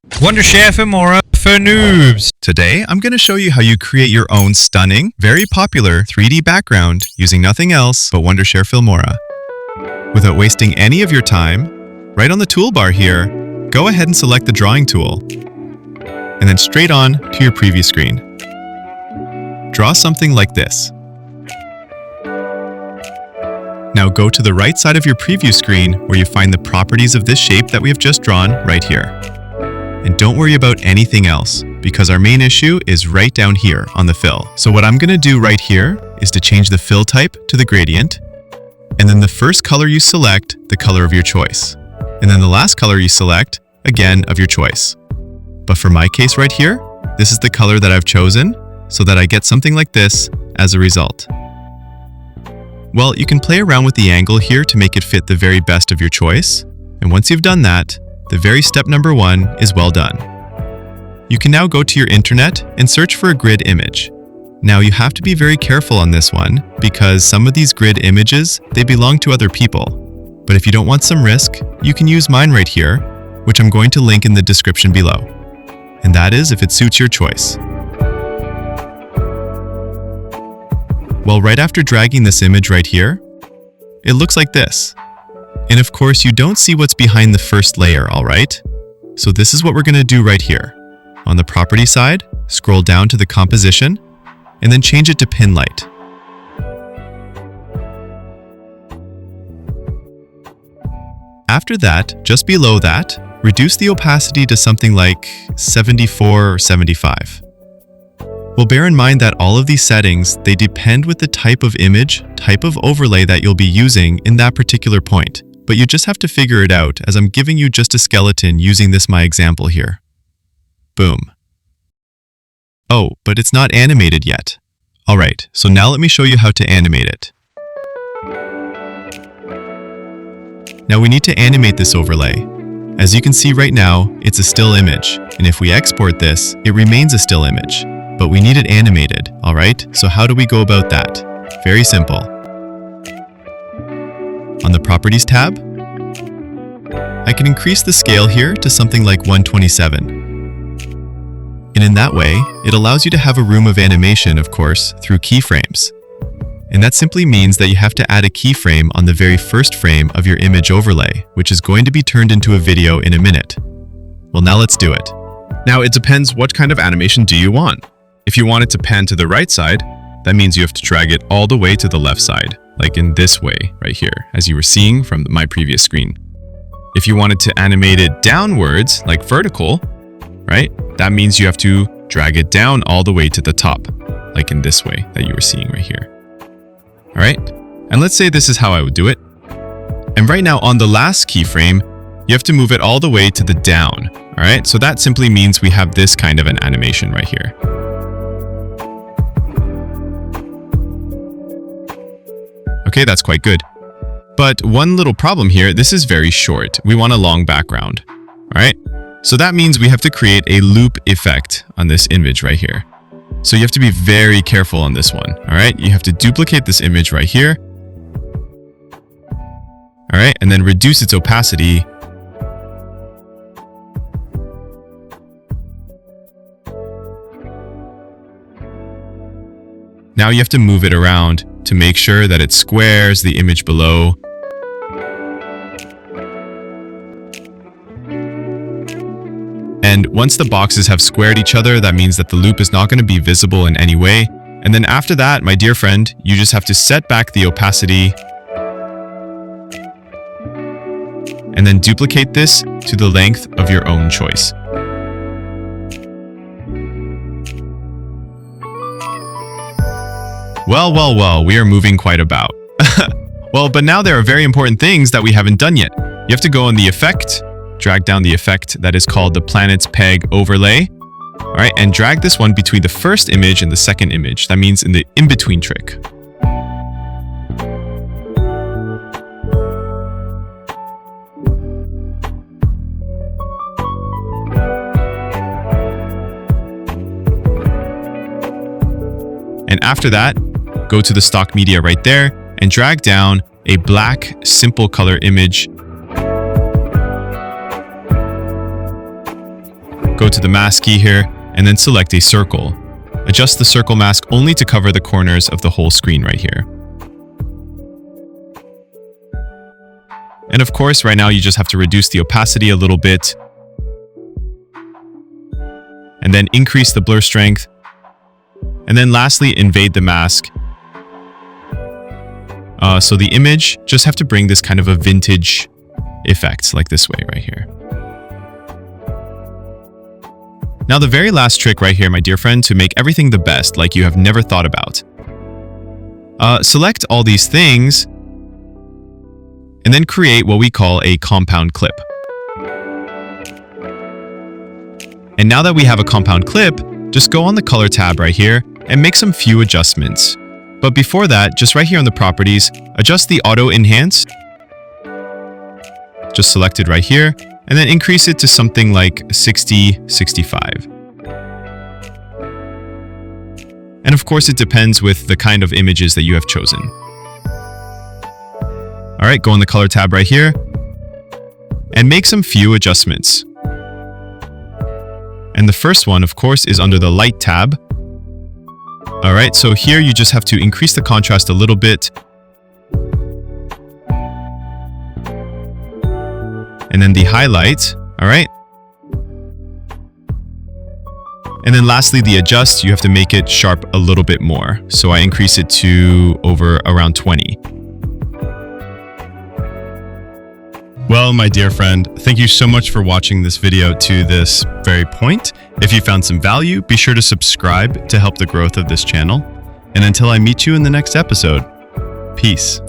Wondershare Filmora for noobs. Today, I'm going to show you how you create your own stunning, very popular 3D background using nothing else but Wondershare Filmora. Without wasting any of your time, right on the toolbar here, go ahead and select the drawing tool, and then straight on to your preview screen. Draw something like this. Now go to the right side of your preview screen where you find the properties of this shape that we have just drawn right here. And don't worry about anything else, because our main issue is right down here on the fill. So what I'm going to do right here is to change the fill type to the gradient, and then the first color you select, the color of your choice. And then the last color you select, again, of your choice. But for my case right here, this is the color that I've chosen, so that I get something like this as a result. Well, you can play around with the angle here to make it fit the very best of your choice. And once you've done that, the very step number 1 is well done. You can now go to your internet and search for a grid image. Now you have to be very careful on this one because some of these grid images, they belong to other people. But if you don't want some risk, you can use mine right here, which I'm going to link in the description below. And that is if it suits your choice. Well, right after dragging this image right here, it looks like this. And of course, you don't see what's behind the first layer, all right? So this is what we're going to do right here. On the property side, scroll down to the composition, and then change it to pin light. After that, just below that, reduce the opacity to something like 74 or 75. Well, bear in mind that all of these settings, they depend with the type of image, type of overlay that you'll be using in that particular point. But you just have to figure it out as I'm giving you just a skeleton using this my example here. Boom. Oh, but it's not animated yet. Alright, so now let me show you how to animate it. Now we need to animate this overlay. As you can see right now, it's a still image, and if we export this, it remains a still image. But we need it animated, alright? So how do we go about that? Very simple. On the Properties tab, I can increase the scale here to something like 127. And in that way, it allows you to have a room of animation, of course, through keyframes. And that simply means that you have to add a keyframe on the very first frame of your image overlay, which is going to be turned into a video in a minute. Well, now let's do it. Now, it depends what kind of animation do you want. If you want it to pan to the right side, that means you have to drag it all the way to the left side, like in this way right here, as you were seeing from my previous screen. If you wanted to animate it downwards, like vertical, right, that means you have to drag it down all the way to the top, like in this way that you were seeing right here. All right, and let's say this is how I would do it. And right now on the last keyframe, you have to move it all the way to the down. All right, so that simply means we have this kind of an animation right here. Okay, that's quite good. But one little problem here, this is very short. We want a long background, all right? So that means we have to create a loop effect on this image right here. So you have to be very careful on this one, all right? You have to duplicate this image right here, all right? And then reduce its opacity. Now you have to move it around to make sure that it squares the image below. And once the boxes have squared each other, that means that the loop is not going to be visible in any way. And then after that, my dear friend, you just have to set back the opacity and then duplicate this to the length of your own choice. Well, we are moving quite about. Well, but now there are very important things that we haven't done yet. You have to go on the effect, drag down the effect that is called the planet's peg overlay. All right, and drag this one between the first image and the second image. That means in the in-between trick. And after that, go to the stock media right there and drag down a black simple color image Go to the mask key here, and then select a circle. Adjust the circle mask only to cover the corners of the whole screen right here. And of course, right now you just have to reduce the opacity a little bit. And then increase the blur strength. And then lastly, invade the mask. So the image, just have to bring this kind of a vintage effect, like this way right here. Now the very last trick right here, my dear friend, to make everything the best, like you have never thought about. Select all these things, and then create what we call a compound clip. And now that we have a compound clip, just go on the color tab right here and make some few adjustments. But before that, just right here on the properties, adjust the auto enhance. Just select it right here, and then increase it to something like 60, 65. And of course, it depends with the kind of images that you have chosen. All right, go on the color tab right here and make some few adjustments. And the first one, of course, is under the light tab. All right, so here you just have to increase the contrast a little bit. And then the highlight, all right? And then lastly, the adjust, you have to make it sharp a little bit more. So I increase it to over around 20. Well, my dear friend, thank you so much for watching this video to this very point. If you found some value, be sure to subscribe to help the growth of this channel. And until I meet you in the next episode, peace.